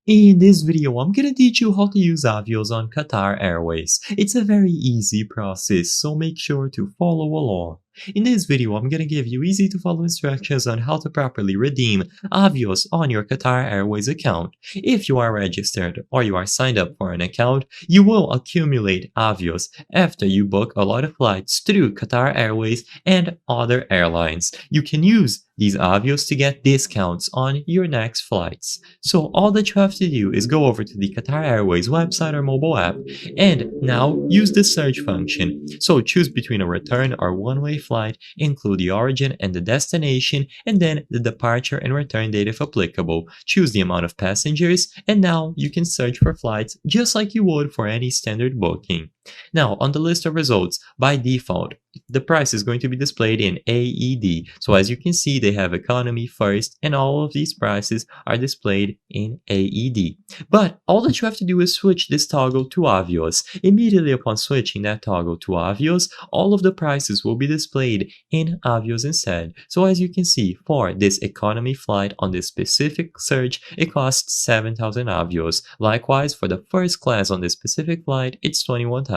In this video, I'm gonna teach you how to use Avios on Qatar Airways. It's a very easy process, so make sure to follow along. In this video, I'm gonna give you easy to follow instructions on how to properly redeem Avios on your Qatar Airways account. If you are registered or you are signed up for an account, you will accumulate Avios after you book a lot of flights through Qatar Airways and other airlines. You can use these Avios to get discounts on your next flights. So all that you have to do is go over to the Qatar Airways website or mobile app and now use the search function. So choose between a return or one-way flight, include the origin and the destination, and then the departure and return date if applicable. Choose the amount of passengers, and now you can search for flights just like you would for any standard booking. Now, on the list of results, by default, the price is going to be displayed in AED. So as you can see, they have economy first, and all of these prices are displayed in AED. But all that you have to do is switch this toggle to Avios. Immediately upon switching that toggle to Avios, all of the prices will be displayed in Avios instead. So as you can see, for this economy flight on this specific search, it costs 7,000 Avios. Likewise, for the first class on this specific flight, it's 21,000.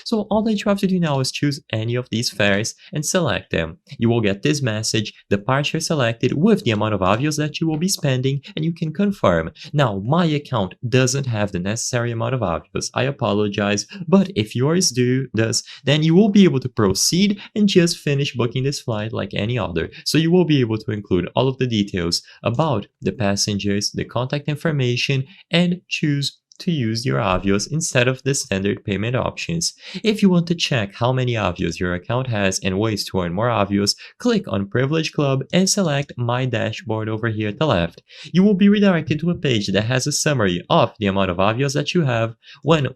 So all that you have to do now is choose any of these fares and select them. You will get this message, departure selected, with the amount of Avios that you will be spending, and you can confirm. Now, my account doesn't have the necessary amount of Avios. I apologize, but if yours does, then you will be able to proceed and just finish booking this flight like any other. So you will be able to include all of the details about the passengers, the contact information, and choose to use your Avios instead of the standard payment options. If you want to check how many Avios your account has and ways to earn more Avios, click on Privilege Club and select My Dashboard over here at the left. You will be redirected to a page that has a summary of the amount of Avios that you have when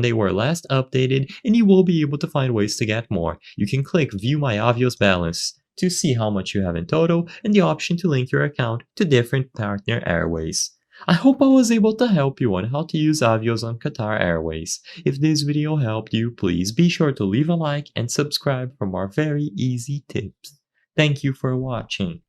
they were last updated, and you will be able to find ways to get more. You can click View My Avios Balance to see how much you have in total and the option to link your account to different partner airways. I hope I was able to help you on how to use Avios on Qatar Airways. If this video helped you, please be sure to leave a like and subscribe for more very easy tips. Thank you for watching.